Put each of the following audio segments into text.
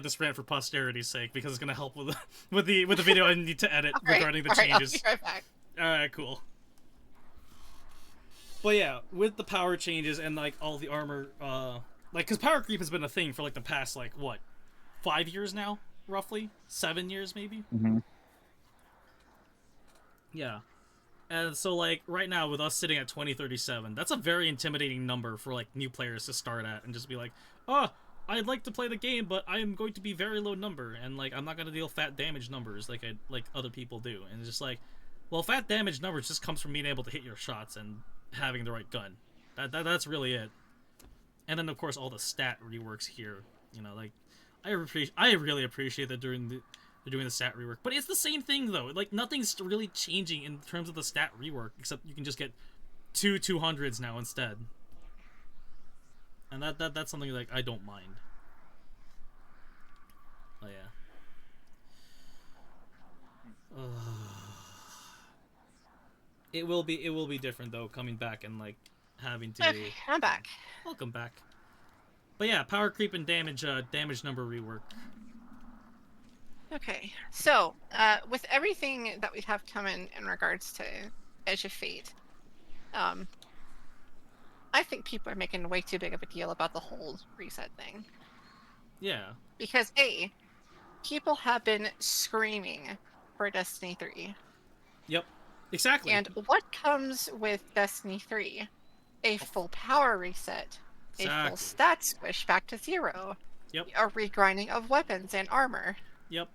this rant for posterity's sake because it's gonna help with the video I need to edit regarding the All changes. I'll be right back. Alright, cool. But yeah, with the power changes and like all the armor, like because power creep has been a thing for like the past like what, 5 years now, roughly 7 years maybe. Mm-hmm. Yeah, and so like right now with us sitting at 2037, that's a very intimidating number for like new players to start at and just be like, oh, I'd like to play the game, but I am going to be very low number and like I'm not gonna deal fat damage numbers like other people do, and it's just like, well, fat damage numbers just comes from being able to hit your shots and having the right gun. That's really it. And then of course all the stat reworks here. You know, like I really appreciate that they're doing the stat rework. But it's the same thing though. Like nothing's really changing in terms of the stat rework except you can just get two 200s now instead. And that's something like I don't mind. Oh yeah. It will be different though, coming back and like having to. Okay, I'm back. Welcome back. But yeah, power creep and damage number rework. Okay, so with everything that we have coming in regards to Edge of Fate, I think people are making way too big of a deal about the whole reset thing. Yeah. Because A, people have been screaming for Destiny 3. Yep. Exactly. And what comes with Destiny 3? A full power reset, a full stat squish back to 0, yep, a regrinding of weapons and armor. Yep.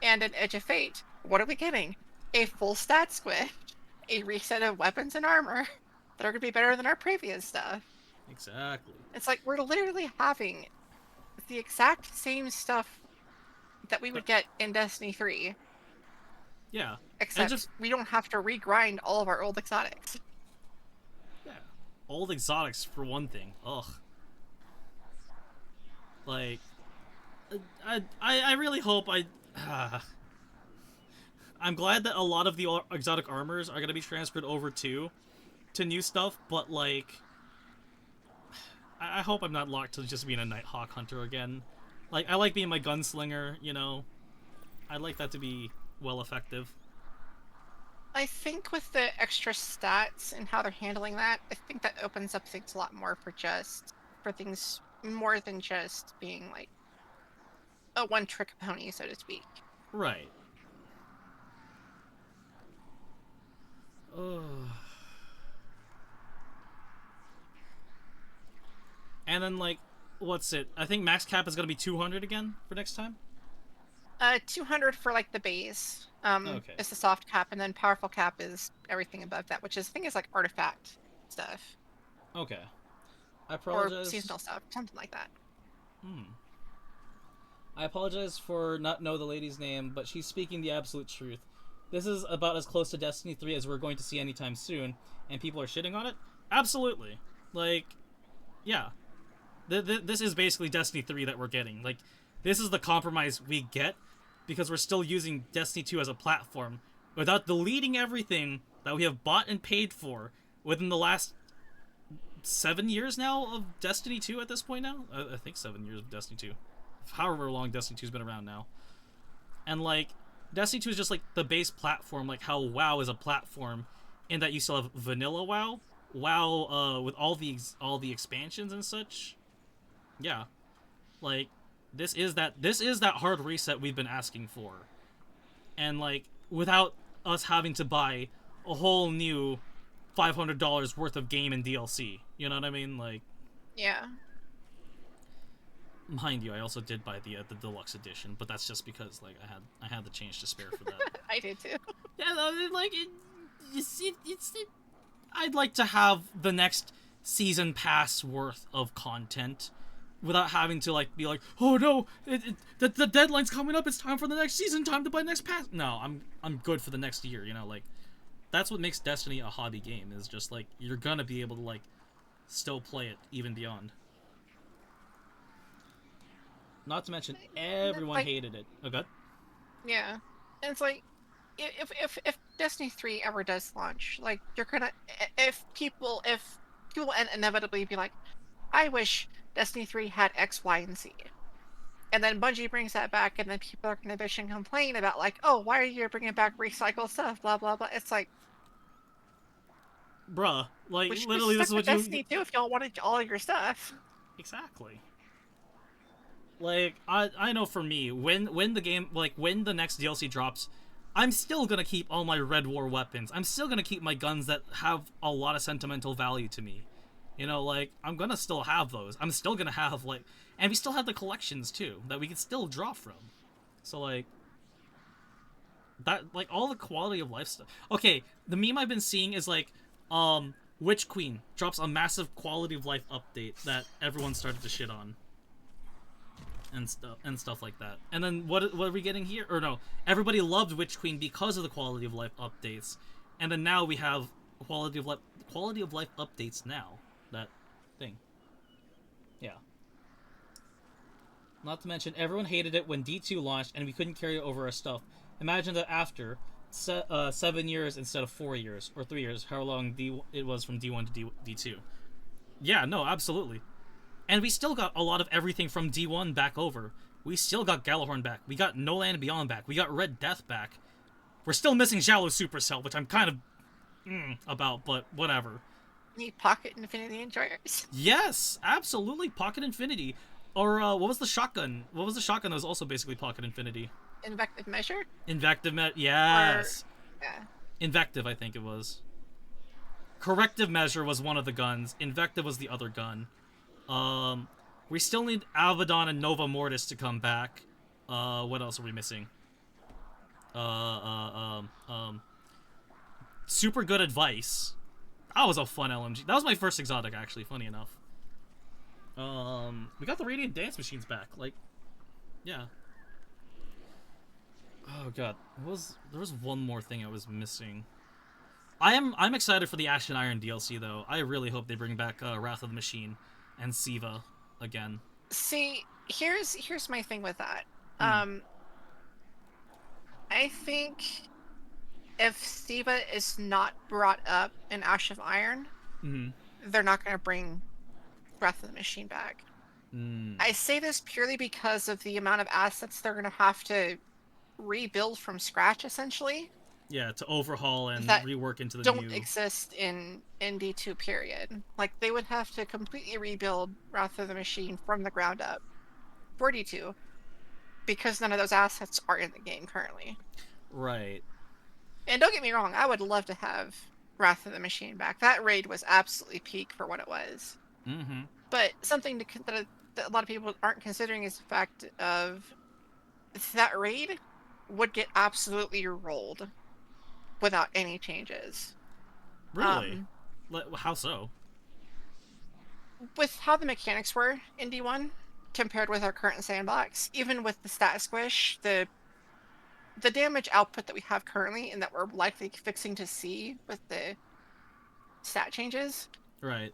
And in Edge of Fate, what are we getting? A full stat squish, a reset of weapons and armor that are going to be better than our previous stuff. Exactly. It's like we're literally having the exact same stuff that we would get in Destiny 3. Yeah. Except we don't have to regrind all of our old exotics. Yeah. Old exotics, for one thing. Ugh. Like, I really hope I'm glad that a lot of the exotic armors are going to be transferred over to new stuff, but like, I hope I'm not locked to just being a Nighthawk hunter again. Like, I like being my gunslinger, you know. I'd like that to be well effective. I think with the extra stats and how they're handling that, I think that opens up things a lot more for things more than just being like a one-trick pony, so to speak. Right. And then like, what's it? I think max cap is gonna be 200 again for next time. 200 for like the base. Okay. Is the soft cap, and then powerful cap is everything above that, which is I think is like artifact stuff. Okay. I apologize. Or seasonal stuff, something like that. I apologize for not know the lady's name, but she's speaking the absolute truth. This is about as close to Destiny 3 as we're going to see anytime soon, and people are shitting on it? Absolutely. Like, yeah. This is basically Destiny 3 that we're getting. Like, this is the compromise we get, because we're still using Destiny 2 as a platform, without deleting everything that we have bought and paid for within the last 7 years now of Destiny 2 at this point now? I think 7 years of Destiny 2. However long Destiny 2's been around now. And, like, Destiny 2 is just, like, the base platform, like how WoW is a platform, in that you still have vanilla WoW. WoW, with all the expansions and such. Yeah. Like, this is that hard reset we've been asking for. And, like, without us having to buy a whole new $500 worth of game and DLC. You know what I mean? Like, yeah. Mind you, I also did buy the deluxe edition, but that's just because like I had the change to spare for that. I did too. Yeah, like I'd like to have the next season pass worth of content without having to like be like, oh no, the deadline's coming up. It's time for the next season. Time to buy next pass. No, I'm good for the next year. You know, like that's what makes Destiny a hobby game. Is just like you're gonna be able to like still play it even beyond. Not to mention, everyone like, hated it. Okay. Yeah, and it's like, if Destiny 3 ever does launch, like you're gonna, if people inevitably be like, I wish Destiny 3 had X, Y, and Z. And then Bungie brings that back, and then people are going to bitch and complain about, like, oh, why are you bringing back recycled stuff? Blah, blah, blah. It's like, Bruh, like, we should just literally, this stuck is with what you... Destiny 2 if y'all wanted all your stuff. Exactly. Like, I know for me, when the game, like, when the next DLC drops, I'm still gonna keep all my Red War weapons. I'm still gonna keep my guns that have a lot of sentimental value to me. You know, like, I'm gonna still have those. I'm still gonna have, like... And we still have the collections, too, that we can still draw from. So, like... That, like, all the quality of life stuff... Okay, the meme I've been seeing is, like, Witch Queen drops a massive quality of life update that everyone started to shit on. And stuff like that. And then what are we getting here? Or no, everybody loved Witch Queen because of the quality of life updates, and then now we have quality of life updates now. That thing. Yeah. Not to mention, everyone hated it when D2 launched and we couldn't carry over our stuff. Imagine that after 7 years instead of 4 years or 3 years, how long it was from D1 to D2. Yeah, no, absolutely. And we still got a lot of everything from D1 back over. We still got Galahorn back. We got No Land Beyond back. We got Red Death back. We're still missing Shallow Supercell, which I'm kind of about, but whatever. Need Pocket Infinity enjoyers. Yes, absolutely, Pocket Infinity. Or what was the shotgun? What was the shotgun that was also basically Pocket Infinity? Invective Measure? Yes. Yeah. Invective, I think it was. Corrective Measure was one of the guns. Invective was the other gun. We still need Avedon and Nova Mortis to come back. What else are we missing? Super Good Advice. That was a fun LMG. That was my first exotic, actually, funny enough. We got the Radiant Dance Machines back. Like, yeah. Oh god, there was one more thing I was missing. I'm excited for the Ash and Iron DLC though. I really hope they bring back Wrath of the Machine and Siva again. See, here's my thing with that. I think if Siva is not brought up in Ash of Iron, they're not going to bring Wrath of the Machine back. I say this purely because of the amount of assets they're going to have to rebuild from scratch, essentially. Yeah, to overhaul and that rework into the don't new... exist in D2 period. Like, they would have to completely rebuild Wrath of the Machine from the ground up for D2, because none of those assets are in the game currently. Right. And don't get me wrong, I would love to have Wrath of the Machine back. That raid was absolutely peak for what it was. But something that a lot of people aren't considering is the fact of that raid would get absolutely rolled without any changes. Really? How so? With how the mechanics were in D1 compared with our current sandbox, even with the stat squish, the damage output that we have currently and that we're likely fixing to see with the stat changes, right,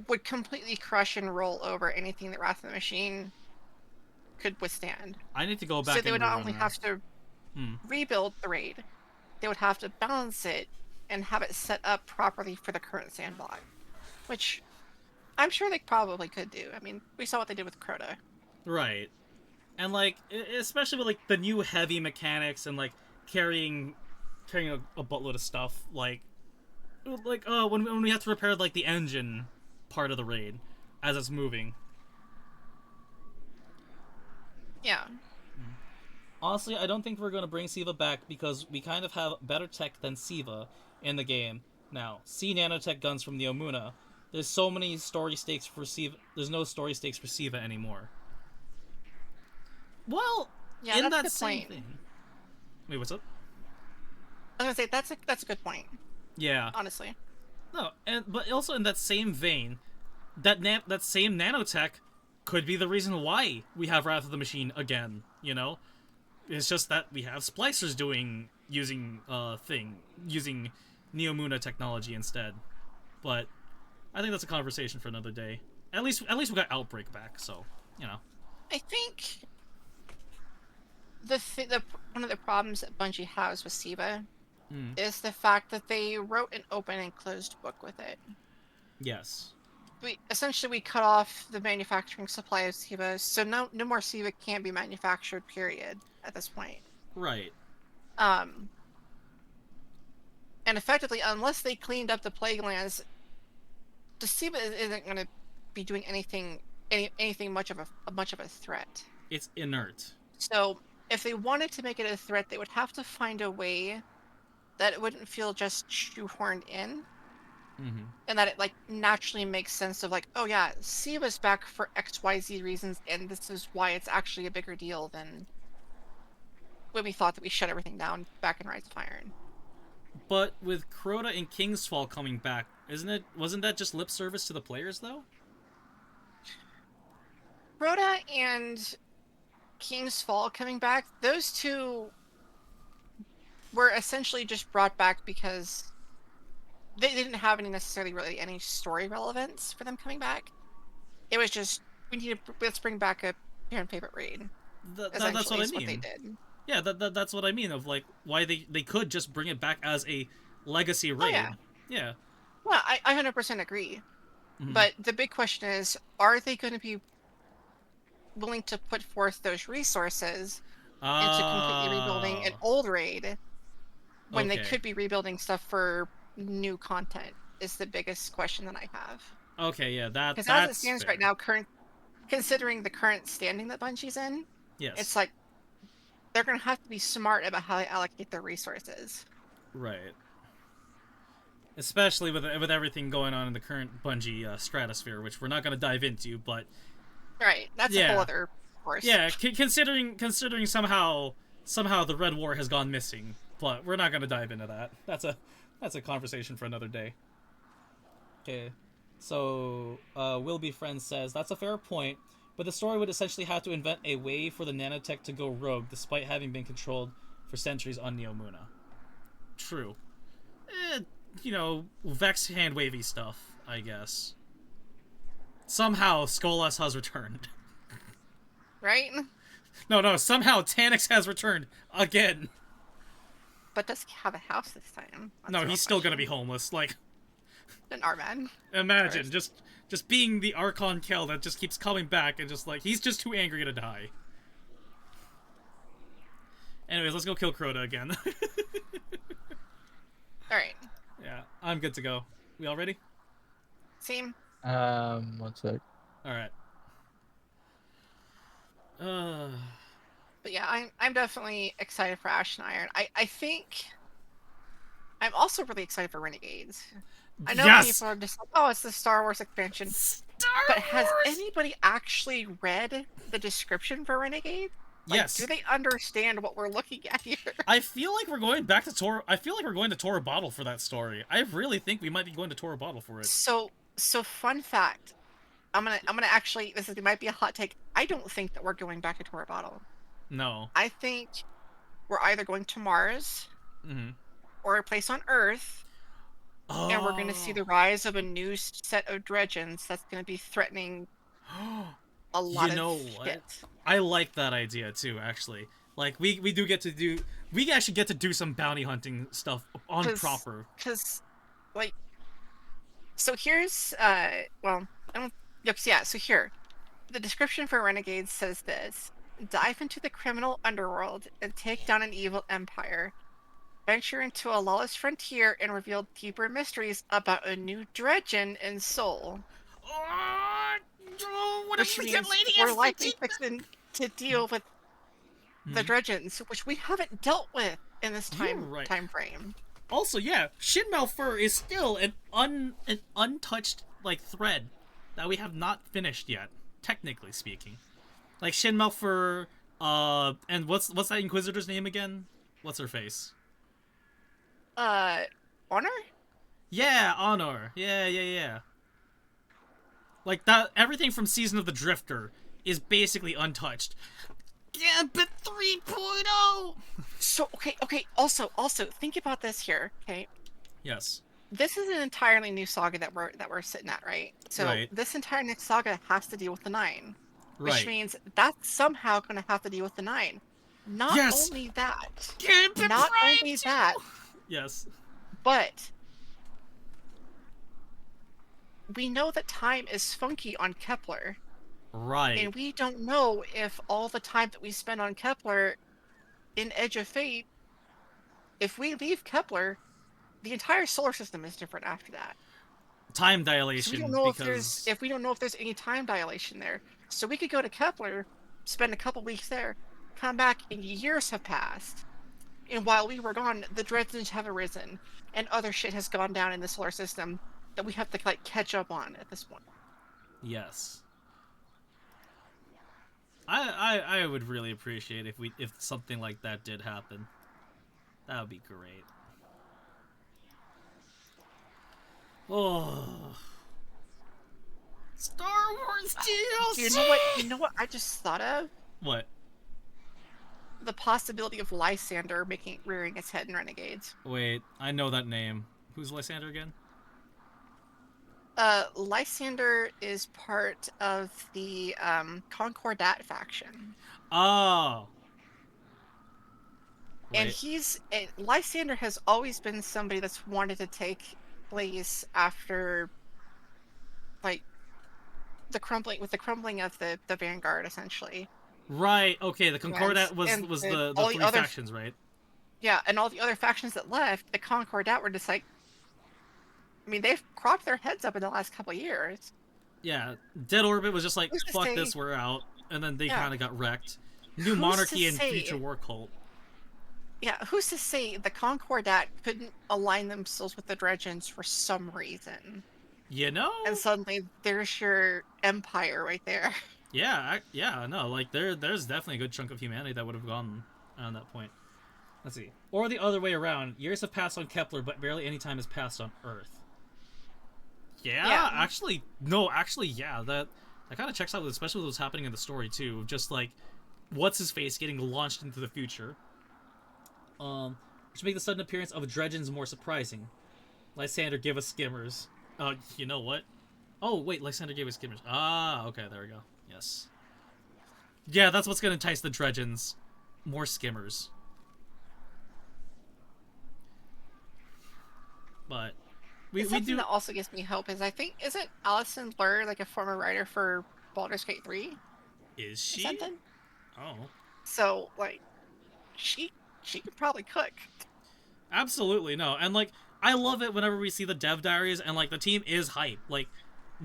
would completely crush and roll over anything that Wrath of the Machine could withstand. I need to go back. So they would not only that. have to rebuild the raid, they would have to balance it and have it set up properly for the current sandbox, which I'm sure they probably could do. I mean, we saw what they did with Crota. Right. And, like, especially with, like, the new heavy mechanics and, like, carrying a buttload of stuff, like when we have to repair, like, the engine part of the raid as it's moving. Yeah. Honestly, I don't think we're going to bring Siva back because we kind of have better tech than Siva in the game. Now, see nanotech guns from the Omuna. There's so many story stakes for Siva. There's no story stakes for Siva anymore. Well, yeah, in that's that same point. thing. Wait, what's up? I was gonna say that's a good point. Yeah. Honestly. No, but also in that same vein, that same nanotech could be the reason why we have Wrath of the Machine again. You know, it's just that we have splicers using Neomuna technology instead. But I think that's a conversation for another day. At least we got Outbreak back, so you know. I think one of the problems that Bungie has with Siva is the fact that they wrote an open and closed book with it. Yes. we cut off the manufacturing supply of SIVA, so no more SIVA can be manufactured. Period. At this point. Right. Um. And effectively, unless they cleaned up the plague lands, the SIVA isn't going to be doing anything much of a threat. It's inert. So if they wanted to make it a threat, they would have to find a way that it wouldn't feel just shoehorned in, and that it like naturally makes sense of like, oh yeah, SIVA's back for XYZ reasons, and this is why it's actually a bigger deal than when we thought that we shut everything down back in Rise of Iron. But with Crota and King's Fall coming back, wasn't that just lip service to the players though? Crota and King's Fall coming back, those two were essentially just brought back because they didn't have any story relevance for them coming back. It was just, let's bring back a parent favorite raid. That's what I mean. What they did. Yeah, that's what I mean of like why they could just bring it back as a legacy raid. Oh, yeah. Yeah. Well, I 100% agree. But the big question is, are they going to be willing to put forth those resources into completely rebuilding an old raid when they could be rebuilding stuff for new content is the biggest question that I have. Okay, yeah, because as it stands right now, considering the current standing that Bungie's in, yes, it's like they're going to have to be smart about how they allocate their resources. Right. Especially with everything going on in the current Bungie stratosphere, which we're not going to dive into, but right, that's a whole other course. Yeah, considering somehow the Red War has gone missing, but we're not going to dive into that. That's a conversation for another day. Okay, so Will Be Friends says that's a fair point, but the story would essentially have to invent a way for the nanotech to go rogue, despite having been controlled for centuries on Neomuna. True. Vex hand wavy stuff, I guess. Somehow Skolas has returned. Right? No, somehow Tannix has returned again. But does he have a house this time? No, he's still gonna be homeless. Like, an Arman. Imagine just being the Archon Kel that just keeps coming back and just like he's just too angry to die. Anyways, let's go kill Crota again. All right. Yeah, I'm good to go. We all ready? Same. 1 sec. All right. But yeah, I'm definitely excited for Ash and Iron. I think I'm also really excited for Renegades. I know people are just like, oh, it's the Star Wars expansion. But has anybody actually read the description for Renegade? Like, yes. Do they understand what we're looking at here? I feel like we're going back to Tora. I feel like we're going to Tora Bottle for that story. I really think we might be going to Tora Bottle for it. So fun fact. I'm gonna actually, it might be a hot take. I don't think that we're going back to Tora Bottle. No. I think we're either going to Mars or a place on Earth, and we're going to see the rise of a new set of Dredgens that's going to be threatening a lot of shit. I like that idea too, actually. Like, we actually get to do some bounty hunting stuff on proper. Because, like, so here's, so here. The description for Renegades says this: dive into the criminal underworld and take down an evil empire. Venture into a lawless frontier and reveal deeper mysteries about a new Dredgen in Seoul. What which means we're likely fixing to deal with the Dredgens, which we haven't dealt with in this time frame. Also, yeah, Shin Malphur is still an untouched like thread that we have not finished yet, technically speaking. Like Shin Malphur, and what's that Inquisitor's name again? What's her face? Honor? Yeah, Honor. Yeah. Like that, everything from Season of the Drifter is basically untouched. Yeah, but 3.0. So okay. Also, think about this here. Okay. Yes. This is an entirely new saga that we're sitting at, right? So this entire next saga has to deal with the Nine, which means that's somehow going to have to deal with the Nine. Not only that. Yes. But we know that time is funky on Kepler, Right. and we don't know if all the time that we spend on Kepler in Edge of Fate, if we leave Kepler, the entire solar system is different after that. Time So we don't dilation know because if we don't know if there's any time dilation there. So we could go to Kepler, spend a couple weeks there, come back, and years have passed. And while we were gone, the dredges have arisen, and other shit has gone down in the solar system that we have to like catch up on at this point. yes. I would really appreciate if something like that did happen. That would be great. Oh, Star Wars You DLC. know what? You know what I just thought of? What? The possibility of Lysander making rearing its head in Renegades. Wait, I know that name. Who's Lysander again? Lysander is part of the Concordat faction. Oh, And wait. Lysander has always been somebody that's wanted to take place after like the crumbling of the Vanguard, essentially. Right. Okay. The And Concordat was the all the three other factions, right? yeah, and all the other factions that left, the Concordat were just like, I mean, they've cropped their heads up in the last couple of years. Yeah. Dead Orbit was just like, Who's to fuck say? this, we're out, and then they Yeah, kind of got wrecked. New who's to Monarchy and Future say? War Cult. Yeah, who's to say the Concordat couldn't align themselves with the Dredgens for some reason? You know? And suddenly there's your empire right there. Yeah. Yeah. No. Like there's definitely a good chunk of humanity that would have gone on that point. Let's see. Or the other way around. Years have passed on Kepler, but barely any time has passed on Earth. Yeah, Yeah, actually, no, actually, yeah, that kind of checks out, especially with what's happening in the story too. Just like, what's his face getting launched into the future, which make the sudden appearance of Dredgens more surprising. Lysander, give us skimmers. You know what? Oh wait, Lysander gave us skimmers. Ah, okay, there we go. Yes. Yeah, that's what's gonna entice the Dredgens. More skimmers. But it's we something do. that also gives me hope is I think isn't Alison Blur like a former writer for Baldur's Gate 3 Is or she? something? Oh. So like she she could probably cook. Absolutely no, and like I love it whenever we see the dev diaries and like the team is hype. Like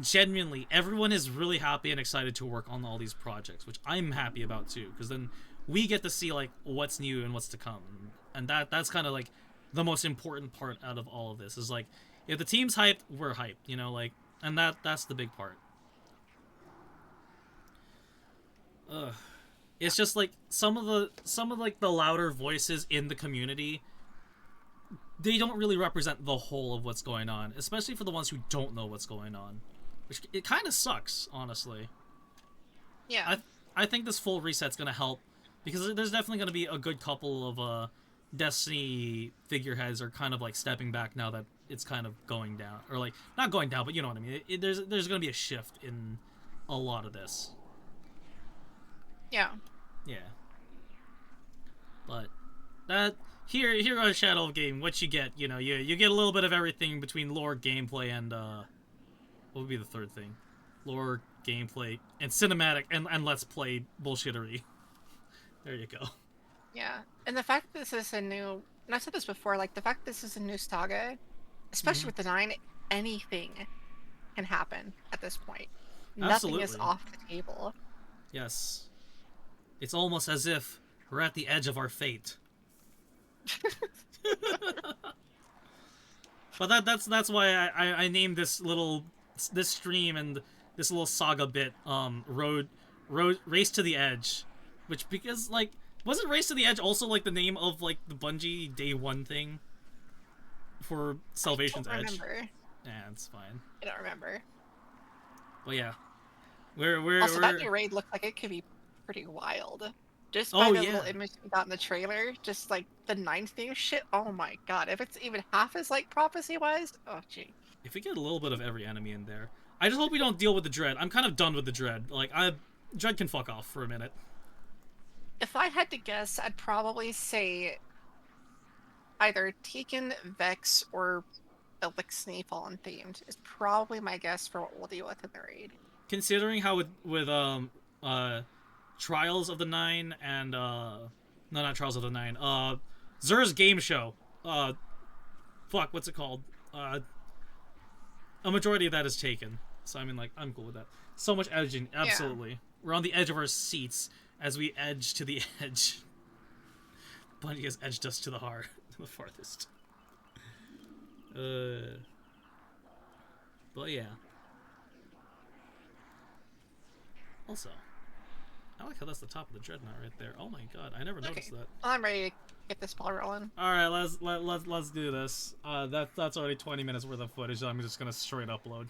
genuinely, everyone is really happy and excited to work on all these projects, which I'm happy about too, because then we get to see like what's new and what's to come, and that's kind of like the most important part out of all of this is like if the team's hyped, we're hyped, you know, like, and that's the big part. Ugh. It's just like some of like the louder voices in the community, they don't really represent the whole of what's going on, especially for the ones who don't know what's going on. Which it kind of sucks, honestly. Yeah. I think this full reset's gonna help because there's definitely gonna be a good couple of Destiny figureheads are kind of like stepping back now that it's kind of going down, or like not going down, but you know what I mean. There's gonna be a shift in a lot of this. Yeah. Yeah, but that here on Shadow of Game, what you get, you know, you get a little bit of everything between lore, gameplay, and what would be the third thing? Lore, gameplay, and cinematic, and let's play bullshittery. There you go. Yeah. And the fact that this is a new and I said this before, like the fact that this is a new saga, especially Mm-hmm. with the 9, anything can happen at this point. Nothing is Absolutely. off the table. Yes. It's almost as if we're at the edge of our fate. But that's why I named this stream and this little saga bit road race to the edge, which because like wasn't race to the edge also like the name of like the Bungie Day 1 thing for I Salvation's don't Edge? remember. Yeah, it's fine. I don't remember. But yeah, we're Also, that new raid looked like it could be pretty wild. Just by oh the yeah. little image we got in the trailer, just like the 9 theme shit. Oh my god! If it's even half as like prophecy was, oh gee. If we get a little bit of every enemy in there, I just hope we don't deal with the dread. I'm kind of done with the dread. Like dread can fuck off for a minute. If I had to guess, I'd probably say either Tekken, Vex, or Elixir Fallen themed is probably my guess for what we'll deal with in the raid. Considering how with Trials of the Nine and no, not Trials of the Nine, Zer's game show, what's it called? A majority of that is taken. So I mean, like, I'm cool with that. So much edging, absolutely. Yeah. We're on the edge of our seats as we edge to the edge. Bungie has edged us to the heart, to the farthest. But yeah. Also, I like how that's the top of the dreadnought right there. Oh my god, I never noticed that. I'm ready to get this ball rolling. All right, let's do this. That's already 20 minutes worth of footage that I'm just gonna straight upload.